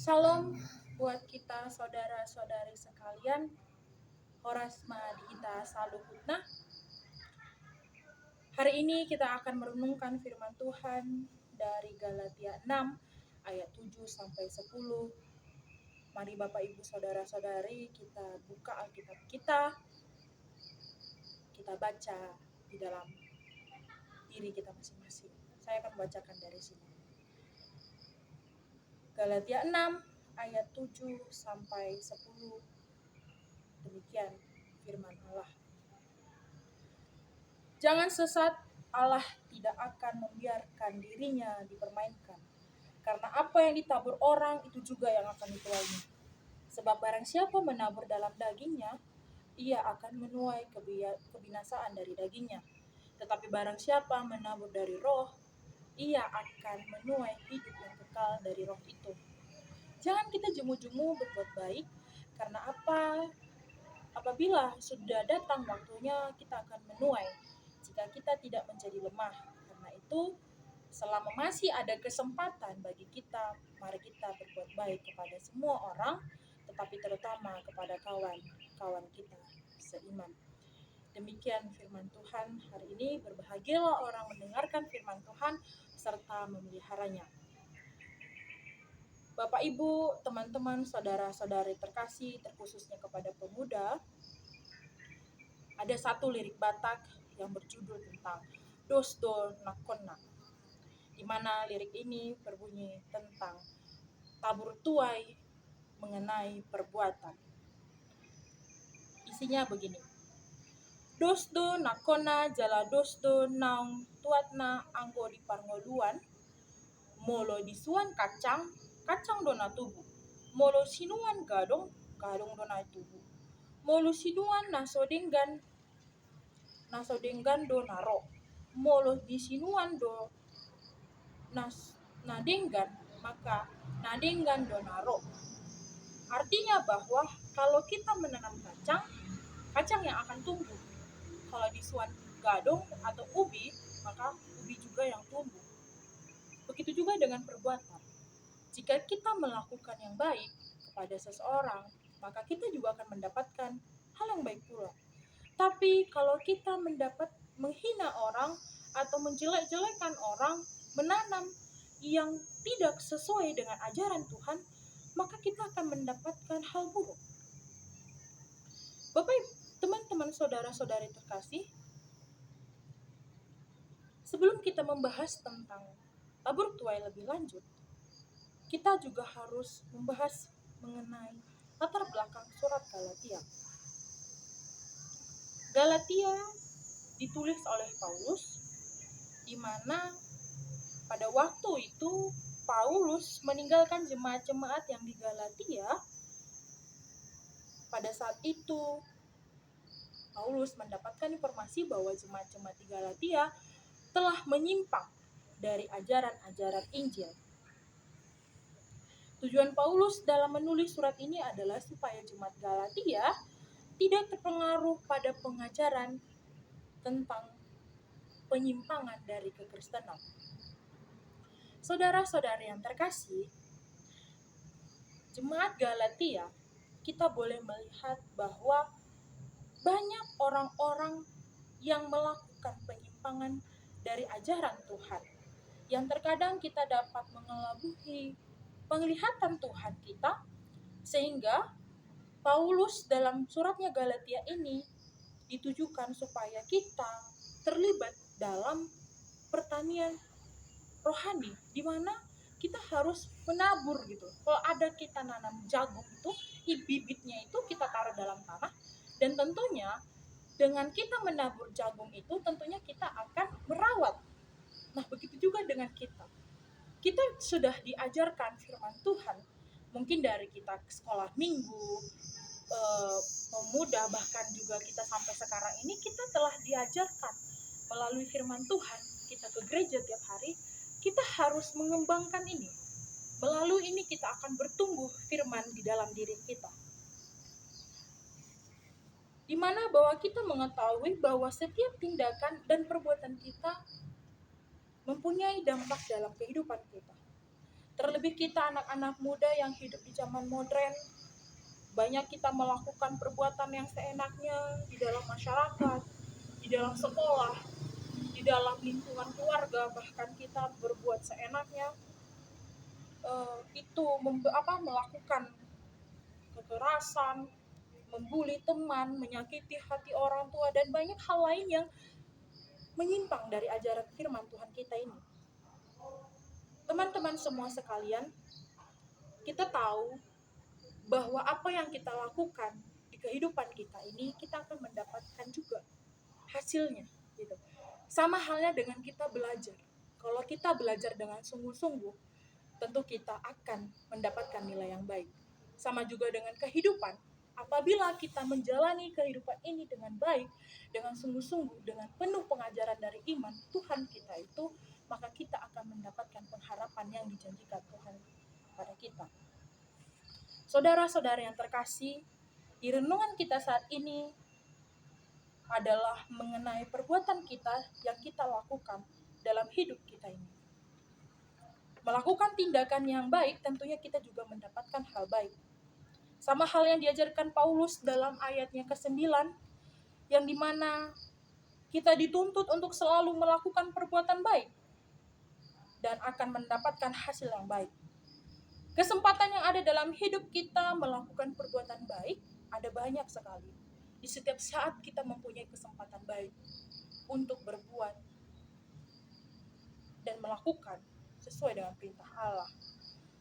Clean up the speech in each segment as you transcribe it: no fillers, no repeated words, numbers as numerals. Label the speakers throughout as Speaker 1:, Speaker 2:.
Speaker 1: Salam buat kita saudara-saudari sekalian. Horas Mahadita Saluhutna. Hari ini kita akan merenungkan firman Tuhan dari Galatia 6 ayat 7 sampai 10. Mari Bapak Ibu saudara-saudari kita buka Alkitab kita. Kita baca di dalam diri kita masing-masing. Saya akan bacakan dari sini. Galatia 6 ayat 7 sampai 10. Demikian firman Allah. Jangan sesat, Allah tidak akan membiarkan dirinya dipermainkan. Karena apa yang ditabur orang itu juga yang akan dituainya. Sebab barang siapa menabur dalam dagingnya, ia akan menuai kebinasaan dari dagingnya. Tetapi barang siapa menabur dari roh, ia akan menuai hidup yang kekal dari roh itu. Jangan kita jemu-jemu berbuat baik, karena apabila sudah datang waktunya kita akan menuai jika kita tidak menjadi lemah. Karena itu, selama masih ada kesempatan bagi kita, mari kita berbuat baik kepada semua orang, tetapi terutama kepada kawan-kawan kita seiman. Demikian firman Tuhan hari ini. Berbahagialah orang mendengarkan firman Tuhan serta memeliharanya. Bapak, Ibu, teman-teman, saudara-saudari terkasih, terkhususnya kepada pemuda, ada satu lirik Batak yang berjudul tentang Dosdo Nakona, di mana lirik ini berbunyi tentang tabur tuai mengenai perbuatan. Isinya begini: Dosdo nakona jala dosdo naung tuatna anggo di parngoluan, molo disuan kacang dona tubuh, molo sinuan gadong dona tubuh, molo sinuan naso denggan do naro, molo disinuan do nadenggan maka nadenggan do naro. Artinya bahwa kalau kita menanam kacang yang akan tumbuh. Kalau disuan gadong atau ubi, maka ubi juga yang tumbuh. Begitu juga dengan perbuatan. Jika kita melakukan yang baik kepada seseorang, maka kita juga akan mendapatkan hal yang baik pula. Tapi kalau kita menghina orang atau menjelek-jelekan orang, menanam yang tidak sesuai dengan ajaran Tuhan, maka kita akan mendapatkan hal buruk. Bapak, teman-teman, saudara-saudari terkasih, sebelum kita membahas tentang tabur tuai lebih lanjut, kita juga harus membahas mengenai latar belakang surat Galatia. Galatia ditulis oleh Paulus, di mana pada waktu itu Paulus meninggalkan jemaat-jemaat yang di Galatia. Pada saat itu Paulus mendapatkan informasi bahwa jemaat-jemaat di Galatia telah menyimpang dari ajaran-ajaran Injil. Tujuan Paulus dalam menulis surat ini adalah supaya jemaat Galatia tidak terpengaruh pada pengajaran tentang penyimpangan dari kekristenan. Saudara-saudari yang terkasih, jemaat Galatia, kita boleh melihat bahwa banyak orang-orang yang melakukan penyimpangan dari ajaran Tuhan, yang terkadang kita dapat mengelabuhi penglihatan Tuhan kita, sehingga Paulus dalam suratnya Galatia ini ditujukan supaya kita terlibat dalam pertanian rohani, di mana kita harus menabur gitu. Kalau ada kita nanam jagung itu, bibitnya itu kita taruh dalam tanah, dan tentunya dengan kita menabur jagung itu tentunya kita akan merawat. Nah, begitu juga dengan kita. Kita sudah diajarkan firman Tuhan, mungkin dari kita sekolah minggu, pemuda, bahkan juga kita sampai sekarang ini kita telah diajarkan melalui firman Tuhan. Kita ke gereja tiap hari, kita harus mengembangkan ini. Melalui ini kita akan bertumbuh firman di dalam diri kita, di mana bahwa kita mengetahui bahwa setiap tindakan dan perbuatan kita mempunyai dampak dalam kehidupan kita. Terlebih kita anak-anak muda yang hidup di zaman modern, banyak kita melakukan perbuatan yang seenaknya di dalam masyarakat, di dalam sekolah, di dalam lingkungan keluarga, bahkan kita berbuat seenaknya, itu melakukan kekerasan, membuli teman, menyakiti hati orang tua, dan banyak hal lain yang menyimpang dari ajaran firman Tuhan kita ini. Teman-teman semua sekalian, kita tahu bahwa apa yang kita lakukan di kehidupan kita ini, kita akan mendapatkan juga hasilnya, gitu. Sama halnya dengan kita belajar. Kalau kita belajar dengan sungguh-sungguh, tentu kita akan mendapatkan nilai yang baik. Sama juga dengan kehidupan. Apabila kita menjalani kehidupan ini dengan baik, dengan sungguh-sungguh, dengan penuh pengajaran dari iman Tuhan kita itu, maka kita akan mendapatkan pengharapan yang dijanjikan Tuhan pada kita. Saudara-saudara yang terkasih, di renungan kita saat ini adalah mengenai perbuatan kita yang kita lakukan dalam hidup kita ini. Melakukan tindakan yang baik, tentunya kita juga mendapatkan hal baik. Sama hal yang diajarkan Paulus dalam ayatnya ke-9, yang dimana kita dituntut untuk selalu melakukan perbuatan baik dan akan mendapatkan hasil yang baik. Kesempatan yang ada dalam hidup kita melakukan perbuatan baik ada banyak sekali. Di setiap saat kita mempunyai kesempatan baik untuk berbuat dan melakukan sesuai dengan perintah Allah.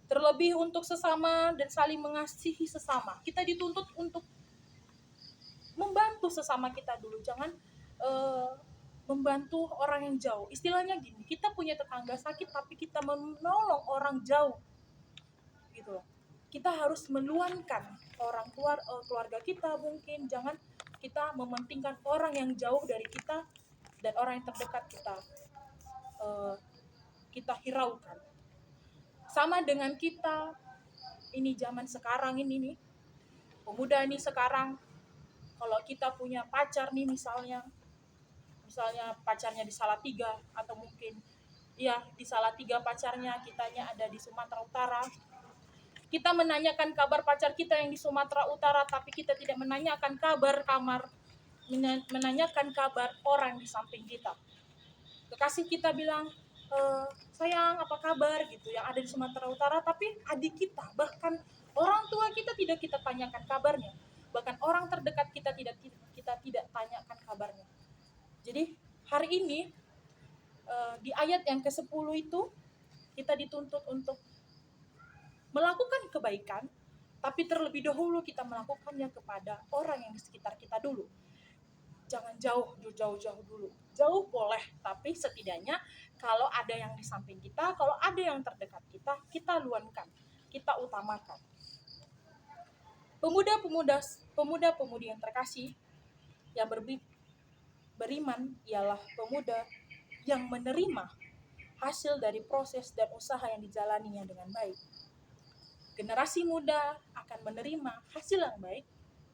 Speaker 1: Terlebih untuk sesama dan saling mengasihi sesama. Kita dituntut untuk membantu sesama kita dulu. Jangan membantu orang yang jauh. Istilahnya gini, kita punya tetangga sakit tapi kita menolong orang jauh. Gitu loh. Kita harus meluangkan orang keluarga kita mungkin. Jangan kita mementingkan orang yang jauh dari kita dan orang yang terdekat kita hiraukan. Sama dengan kita, ini zaman sekarang ini nih, pemuda ini sekarang, kalau kita punya pacar nih misalnya pacarnya di Salatiga, atau mungkin di Salatiga pacarnya, kitanya ada di Sumatera Utara. Kita menanyakan kabar pacar kita yang di Sumatera Utara, tapi kita tidak menanyakan menanyakan kabar orang di samping kita. Kekasih kita bilang, sayang apa kabar gitu, yang ada di Sumatera Utara, tapi adik kita, bahkan orang tua kita tidak kita tanyakan kabarnya, bahkan orang terdekat kita tidak tanyakan kabarnya. Jadi hari ini di ayat yang ke-10 itu kita dituntut untuk melakukan kebaikan, tapi terlebih dahulu kita melakukannya kepada orang yang di sekitar kita dulu. Jangan jauh-jauh dulu. Jauh boleh, tapi setidaknya kalau ada yang di samping kita, kalau ada yang terdekat kita, kita luangkan, kita utamakan. Pemuda-pemudi yang terkasih, yang beriman ialah pemuda yang menerima hasil dari proses dan usaha yang dijalaninya dengan baik. Generasi muda akan menerima hasil yang baik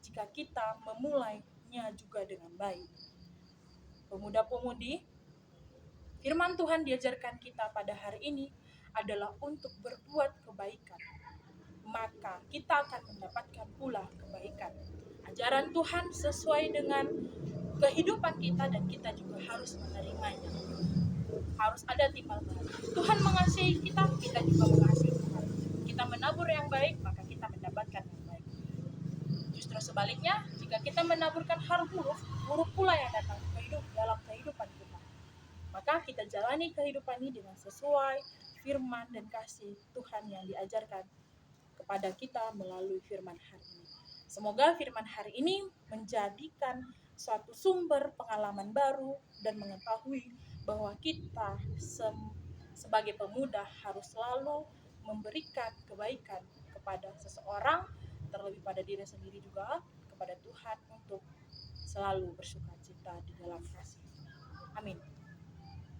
Speaker 1: jika kita memulainya juga dengan baik. Pemuda-pemudi, firman Tuhan diajarkan kita pada hari ini adalah untuk berbuat kebaikan. Maka kita akan mendapatkan pula kebaikan. Ajaran Tuhan sesuai dengan kehidupan kita dan kita juga harus menerimanya. Harus ada timbal balik. Tuhan mengasihi kita, kita juga mengasihi Tuhan. Kita menabur yang baik, maka kita mendapatkan yang baik. Justru sebaliknya, jika kita menaburkan hal buruk, buruk pula yang datang dalam kehidupan kita. Maka kita jalani kehidupan ini dengan sesuai firman dan kasih Tuhan yang diajarkan kepada kita melalui firman hari ini. Semoga firman hari ini menjadikan suatu sumber pengalaman baru dan mengetahui bahwa kita sebagai pemuda harus selalu memberikan kebaikan kepada seseorang, terlebih pada diri sendiri juga, kepada Tuhan, untuk selalu bersukacita di dalam kasih. Amin.